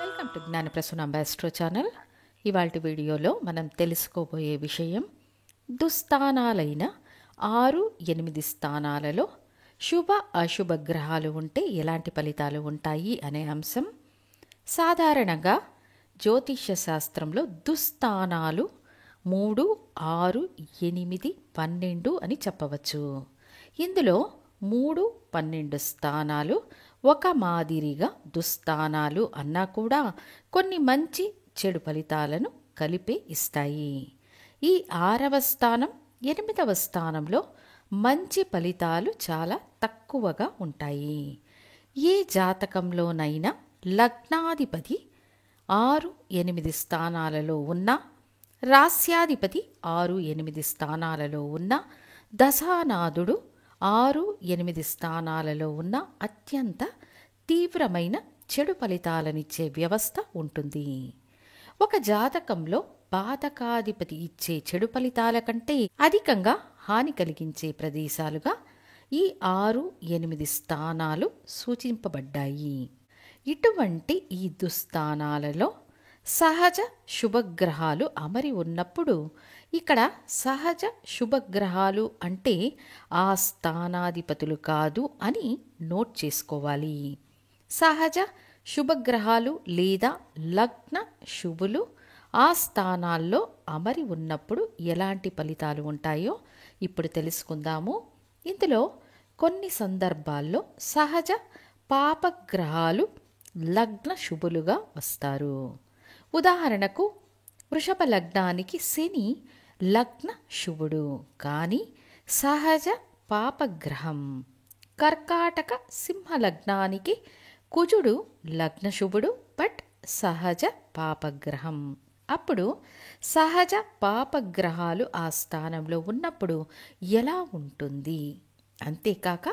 Welcome to Gnanaprasuna astro channel. ఇవాల్టి వీడియోలో మనం తెలుసుకోబోయే విషయం దుస్థానాలైన 6, 8 స్థానాలలో శుభ అశుభ గ్రహాలు ఉంటే ఎలాంటి ఫలితాలు ఉంటాయి అనే అంశం. సాధారణంగా జ్యోతిష్య శాస్త్రంలో దుస్థానాలు 3, 6, 8, 12 అని చెప్పవచ్చు. ఇందులో 3, 12 స్థానాలు ఒక మాదిరిగా దుస్థానాలు అన్నా కూడా కొన్ని మంచి చెడు ఫలితాలను కలిపే ఇస్తాయి. ఈ 6వ స్థానం, 8వ స్థానంలో మంచి ఫలితాలు చాలా తక్కువగా ఉంటాయి. ఏ జాతకంలోనైనా లగ్నాధిపతి 6, 8 స్థానాలలో ఉన్న, రాస్యాధిపతి 6, 8 స్థానాలలో ఉన్న, దశానాథుడు 6, 8 స్థానాలలో ఉన్న అత్యంత తీవ్రమైన చెడు ఫలితాలనిచ్చే వ్యవస్థ ఉంటుంది. ఒక జాతకంలో పాతకాధిపతి ఇచ్చే చెడు ఫలితాల కంటే అధికంగా హాని కలిగించే ప్రదేశాలుగా ఈ 6, 8 స్థానాలు సూచింపబడ్డాయి. ఇటువంటి ఈ దుస్థానాలలో సహజ శుభగ్రహాలు అమరి ఉన్నప్పుడు, ఇక్కడ సహజ శుభగ్రహాలు అంటే ఆ స్థానాధిపతులు కాదు అని నోట్ చేసుకోవాలి. సహజ శుభగ్రహాలు లేదా లగ్న శుభులు ఆ స్థానాల్లో అమరి ఉన్నప్పుడు ఎలాంటి ఫలితాలు ఉంటాయో ఇప్పుడు తెలుసుకుందాము. ఇందులో కొన్ని సందర్భాల్లో సహజ పాపగ్రహాలు లగ్న శుభులుగా వస్తారు. ఉదాహరణకు వృషభ లగ్నానికి శని లగ్న శుభుడు కానీ సహజ పాపగ్రహం. కర్కాటక సింహ లగ్నానికి కుజుడు లగ్న శుభుడు బట్ సహజ పాపగ్రహం. అప్పుడు సహజ పాపగ్రహాలు ఆ స్థానంలో ఉన్నప్పుడు ఎలా ఉంటుంది? అంతేకాక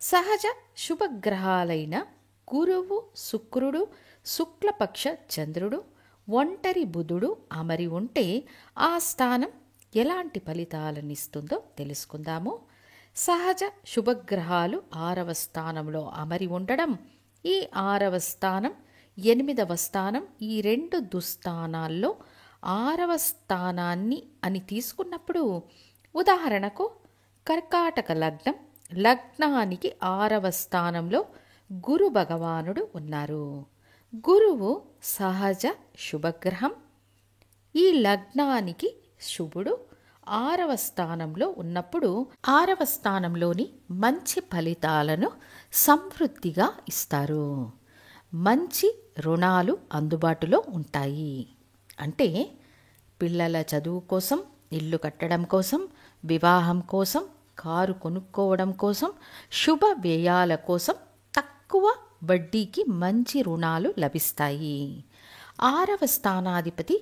సహజ శుభగ్రహాలైన గురువు, శుక్రుడు, శుక్లపక్ష చంద్రుడు, ఒంటరి బుధుడు అమరి ఉంటే ఆ స్థానం ఎలాంటి ఫలితాలనిస్తుందో తెలుసుకుందాము. సహజ శుభగ్రహాలు 6వ స్థానంలో అమరి ఉండడం, ఈ 6వ స్థానం, 8వ స్థానం, ఈ 2 దుస్థానాల్లో 6వ స్థానాన్ని అని తీసుకున్నప్పుడు, ఉదాహరణకు కర్కాటక లగ్నం, లగ్నానికి 6వ స్థానంలో గురు భగవానుడు ఉన్నారు. గురువు సహజ శుభగ్రహం. ఈ లగ్నానికి శుభుడు 6వ స్థానంలో ఉన్నప్పుడు 6వ స్థానంలోని మంచి ఫలితాలను సమృద్ధిగా ఇస్తారు. మంచి రుణాలు అందుబాటులో ఉంటాయి. అంటే పిల్లల చదువు కోసం, ఇల్లు కట్టడం కోసం, వివాహం కోసం, కారు కొనుక్కోవడం కోసం, శుభ వ్యయాల కోసం తక్కువ వడ్డీకి మంచి రుణాలు లభిస్తాయి. 6వ స్థానాధిపతి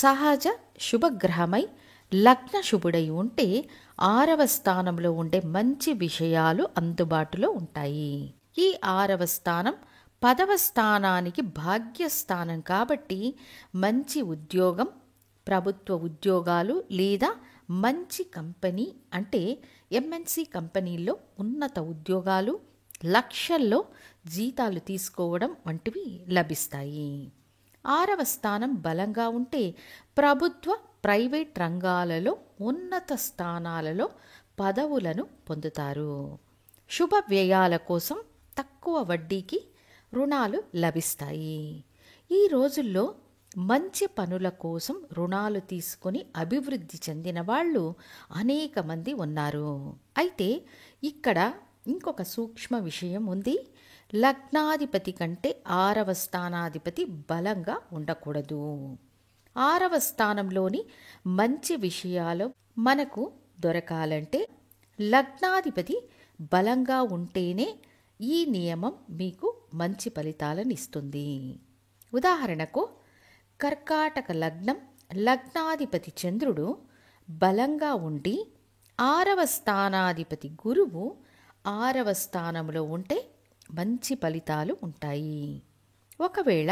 సహజ శుభగ్రహమై లగ్న శుభుడై ఉంటే 6వ స్థానంలో ఉండే మంచి విషయాలు అందుబాటులో ఉంటాయి. ఈ 6వ స్థానం 10వ స్థానానికి భాగ్యస్థానం కాబట్టి మంచి ఉద్యోగం, ప్రభుత్వ ఉద్యోగాలు లేదా మంచి కంపెనీ అంటే ఎంఎన్సి కంపెనీల్లో ఉన్నత ఉద్యోగాలు, లక్షల్లో జీతాలు తీసుకోవడం వంటివి లభిస్తాయి. 6వ స్థానం బలంగా ఉంటే ప్రభుత్వ, ప్రైవేట్ రంగాలలో ఉన్నత స్థానాలలో పదవులను పొందుతారు. శుభ వ్యయాల కోసం తక్కువ వడ్డీకి రుణాలు లభిస్తాయి. ఈ రోజుల్లో మంచి పనుల కోసం రుణాలు తీసుకొని అభివృద్ధి చెందిన వాళ్ళు అనేక మంది ఉన్నారు. అయితే ఇక్కడ ఇంకొక సూక్ష్మ విషయం ఉంది. లగ్నాధిపతి కంటే 6వ స్థానాధిపతి బలంగా ఉండకూడదు. 6వ స్థానంలోని మంచి విషయాలు మనకు దొరకాలంటే లగ్నాధిపతి బలంగా ఉంటేనే ఈ నియమం మీకు మంచి ఫలితాలను ఇస్తుంది. ఉదాహరణకు కర్కాటక లగ్నం, లగ్నాధిపతి చంద్రుడు బలంగా ఉండి 6వ స్థానాధిపతి గురువు 6వ స్థానంలో ఉంటే మంచి ఫలితాలు ఉంటాయి. ఒకవేళ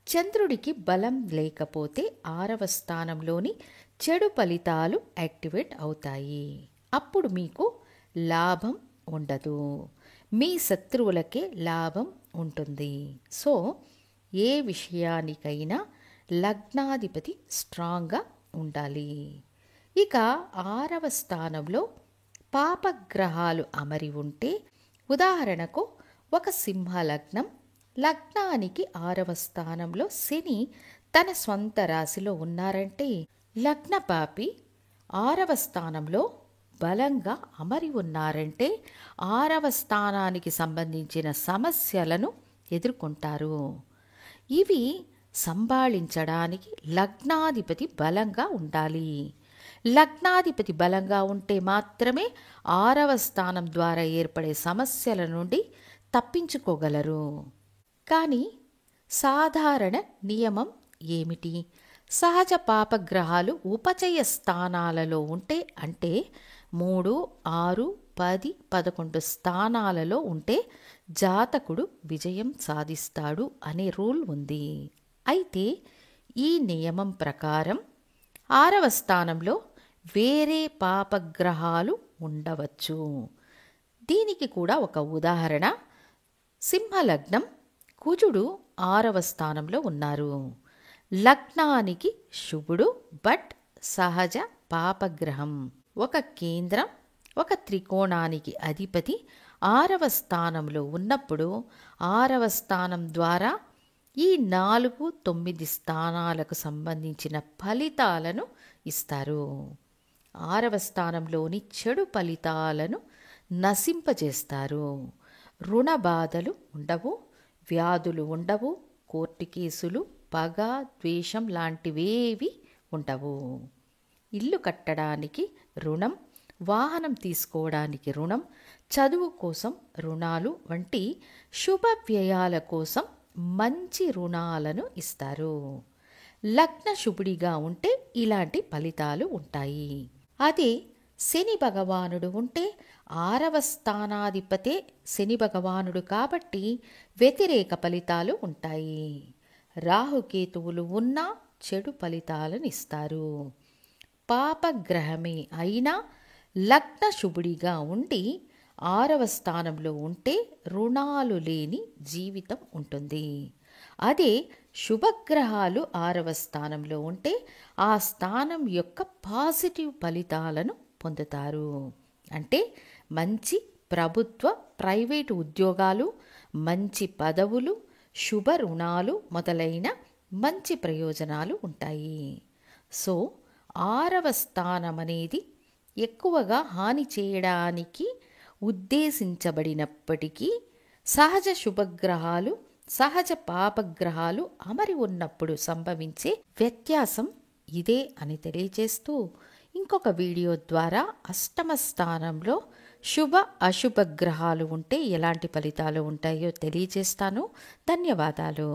చంద్రుడికి బలం లేకపోతే 6వ స్థానంలోని చెడు ఫలితాలు యాక్టివేట్ అవుతాయి. అప్పుడు మీకు లాభం ఉండదు. మీ శత్రువులకే లాభం ఉంటుంది. సో ఏ విషయానికైనా లగ్నాధిపతి స్ట్రాంగ్గా ఉండాలి. ఇక 6వ స్థానంలో పాపగ్రహాలు అమరి ఉంటే, ఉదాహరణకు ఒక సింహ లగ్నం, లగ్నానికి 6వ స్థానంలో శని తన స్వంత రాశిలో ఉన్నారంటే, లగ్న పాపి 6వ స్థానంలో బలంగా అమరి ఉన్నారంటే 6వ స్థానానికి సంబంధించిన సమస్యలను ఎదుర్కొంటారు. ఇవి సంభాళించడానికి లగ్నాధిపతి బలంగా ఉండాలి. లగ్నాధిపతి బలంగా ఉంటే మాత్రమే 6వ స్థానం ద్వారా ఏర్పడే సమస్యల నుండి తప్పించుకోగలరు. కానీ సాధారణ నియమం ఏమిటి? సహజ పాపగ్రహాలు ఉపచయ స్థానాలలో ఉంటే, అంటే 3, 6, 10, 11 స్థానాలలో ఉంటే జాతకుడు విజయం సాధిస్తాడు అనే రూల్ ఉంది. అయితే ఈ నియమం ప్రకారం 6వ స్థానంలో వేరే పాపగ్రహాలు ఉండవచ్చు. దీనికి కూడా ఒక ఉదాహరణ, సింహలగ్నం, కుజుడు 6వ స్థానంలో ఉన్నారు. లగ్నానికి శుభుడు, బట్ సహజ పాపగ్రహం. ఒక కేంద్రం, ఒక త్రికోణానికి అధిపతి 6వ స్థానంలో ఉన్నప్పుడు 6వ స్థానం ద్వారా ఈ 4, 9 స్థానాలకు సంబంధించిన ఫలితాలను ఇస్తారు. 6వ స్థానంలోని చెడు ఫలితాలను నశింపజేస్తారు. రుణ బాధలు ఉండవు, వ్యాధులు ఉండవు, కోర్టు కేసులు, పగ, ద్వేషం లాంటివేవి ఉండవు. ఇల్లు కట్టడానికి రుణం, వాహనం తీసుకోవడానికి రుణం, చదువు కోసం రుణాలు వంటి శుభ వ్యయాల కోసం మంచి రుణాలను ఇస్తారు. లగ్న శుభుడిగా ఉంటే ఇలాంటి ఫలితాలు ఉంటాయి. అదే శని భగవానుడు ఉంటే 6వ స్థానాధిపతే శని భగవానుడు కాబట్టి వ్యతిరేక ఫలితాలు ఉంటాయి. రాహుకేతువులు ఉన్నా చెడు ఫలితాలను ఇస్తారు. పాపగ్రహమే అయినా లగ్న శుభుడిగా ఉండి 6వ స్థానంలో ఉంటే రుణాలు లేని జీవితం ఉంటుంది. అదే శుభగ్రహాలు 6వ స్థానంలో ఉంటే ఆ స్థానం యొక్క పాజిటివ్ ఫలితాలను పొందుతారు. అంటే మంచి ప్రభుత్వ, ప్రైవేటు ఉద్యోగాలు, మంచి పదవులు, శుభ రుణాలు మొదలైన మంచి ప్రయోజనాలు ఉంటాయి. సో 6వ స్థానం అనేది ఎక్కువగా హాని చేయడానికి ఉద్దేశించబడినప్పటికీ సహజ శుభగ్రహాలు, సహజ పాపగ్రహాలు అమరి ఉన్నప్పుడు సంభవించే వ్యత్యాసం ఇదే అని తెలియజేస్తూ, ఇంకొక వీడియో ద్వారా 8వ స్థానంలో శుభ అశుభ గ్రహాలు ఉంటే ఎలాంటి ఫలితాలు ఉంటాయో తెలియజేస్తాను. ధన్యవాదాలు.